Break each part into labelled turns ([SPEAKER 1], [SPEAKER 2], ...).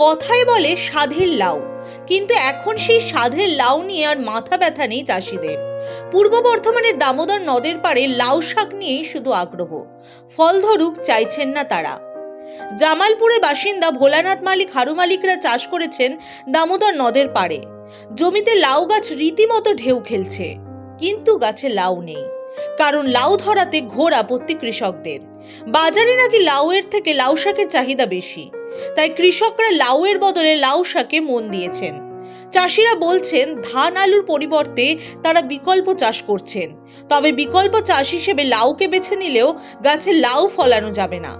[SPEAKER 1] কথায় বলে সাধের লাউ, কিন্তু এখন সেই সাধের লাউ নিয়ে আর মাথা ব্যথা নেই চাষিদের। পূর্ব বর্ধমানের দামোদর নদের পাড়ে লাউ শাক নিয়েই শুধু আগ্রহ, ফল ধরুক চাইছেন না তারা। জামালপুরের বাসিন্দা ভোলানাথ মালিক হারু মালিকরা চাষ করেছেন দামোদর নদের পাড়ে। জমিতে লাউ গাছ রীতিমতো ঢেউ খেলছে, কিন্তু গাছে লাউ নেই, কারণ লাউ ধরাতে ঘোর আপত্তি কৃষকদের। বাজারে নাকি লাউয়ের থেকে লাউ শাকের চাহিদা বেশি, তাই কৃষকরা লাউয়ের বদলে লাউ শাকে মন দিয়েছেন। চাষিরা বলছেন ধান আলুর পরিবর্তে তারা বিকল্প চাষ করছেন, তবে বিকল্প চাষ হিসেবে লাউকে বেছে নিলেও গাছে লাউ ফলানো যাবে না।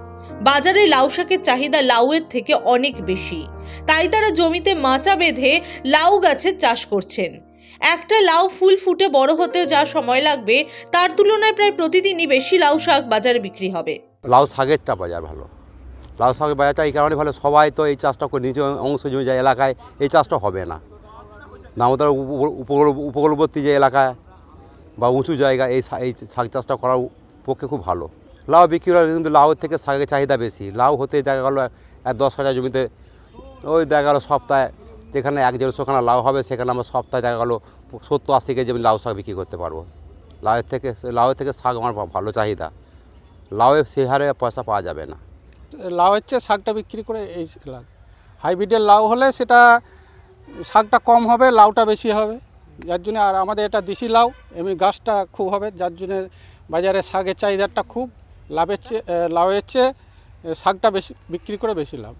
[SPEAKER 1] বাজারে লাউ শাকের চাহিদা লাউয়ের থেকে অনেক বেশি, তাই তারা জমিতে মাচা বেঁধে লাউ গাছের চাষ করছেন। একটা লাউ ফুল ফুটে বড় হতেও যা সময় লাগবে, তার তুলনায় প্রায় প্রতিদিনই বেশি লাউ শাক বাজারে বিক্রি হবে।
[SPEAKER 2] লাউ শাকেরটা বাজার ভালো, লাউ শাকের বাজারটা এই কারণে ভালো, সবাই তো এই চাষটা করে, নিচে অংশ জমি যায় এলাকায় এই চাষটা হবে না। দামোদর উপকূলবর্তী যে এলাকায় বা উঁচু জায়গায় এই শাক চাষটা করার পক্ষে খুব ভালো। লাউ বিক্রি হয়, কিন্তু লাউয়ের থেকে শাকের চাহিদা বেশি। লাউ হতে দেখা গেলো 10 কাঠা জমিতে ওই দেখা গেলো সপ্তাহে, যেখানে 1-150 খানা লাউ হবে সেখানে আমরা সপ্তাহে দেখা গেলো 70-80 কেজি লাউ শাক বিক্রি করতে পারবো। লাউয়ের থেকে শাক আমার ভালো চাহিদা, লাউয়ে সেই হারে পয়সা পাওয়া যাবে না।
[SPEAKER 3] লাউয়ের চেয়ে শাকটা বিক্রি করে এই লাভ। হাইব্রিডের লাউ হলে সেটা শাকটা কম হবে, লাউটা বেশি হবে, যার জন্য। আর আমাদের এটা দেশি লাউ, এমনি গাছটা খুব হবে, যার জন্য বাজারে শাকের চাহিদাটা খুব। লাউয়ের চেয়ে শাকটা বেশি বিক্রি করে বেশি লাভ।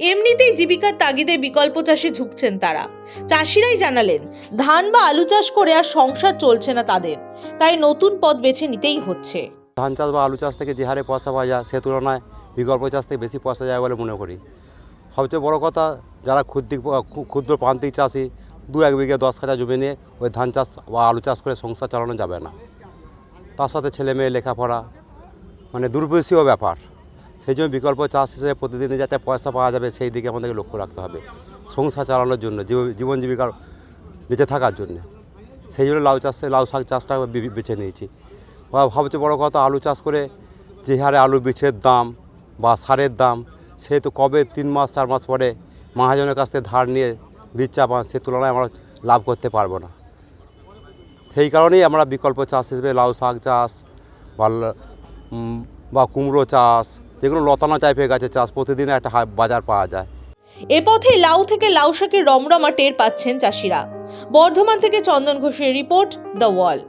[SPEAKER 1] এমনিতেই জীবিকার তাগিদে বিকল্প চাষে ঝুঁকছেন তারা। চাষিরাই জানালেন ধান বা আলু চাষ করে আর সংসার চলছে না তাদের, তাই নতুন পথ বেছে নিতেই হচ্ছে।
[SPEAKER 2] ধান চাষ বা আলু চাষ থেকে যে হারে পয়সা পাওয়া যায় সে তুলনায় বিকল্প চাষ থেকে বেশি পয়সা যায় বলে মনে করি। সবচেয়ে বড় কথা, যারা ক্ষুদ্র প্রান্তিক চাষি 2-1 বিঘা 10 কাঠা জমি নিয়ে ওই ধান চাষ বা আলু চাষ করে সংসার চালানো যাবে না। তার সাথে ছেলে মেয়ে লেখাপড়া, মানে দুর্বিষহ ব্যাপার। সেই জন্য বিকল্প চাষ হিসেবে প্রতিদিনে যাতে পয়সা পাওয়া যাবে সেই দিকে আমাদেরকে লক্ষ্য রাখতে হবে, সংসার চালানোর জন্য, জীবন জীবিকার বেঁচে থাকার জন্য। সেই জন্য লাউ শাক চাষটা বেছে নিয়েছি। সবচেয়ে বড় কথা, আলু চাষ করে যে হারে আলু বীজের দাম বা সারের দাম, সে তো কবে 3 মাস 4 মাস পরে মহাজনের কাছ থেকে ধার নিয়ে বীজ চাপান, সে তুলনায় আমরা লাভ করতে পারবো না। সেই কারণেই আমরা বিকল্প চাষ হিসেবে লাউ শাক চাষ বা কুমড়ো চাষ, যেগুলো লতানো টাইপের গাছের চাষ, প্রতিদিন একটা বাজার পাওয়া যায়।
[SPEAKER 1] এ পথে লাউ থেকে লাউ শাকের রমরমা টের পাচ্ছেন চাষিরা। বর্ধমান থেকে চন্দন ঘোষের রিপোর্ট, দ্য ওয়াল।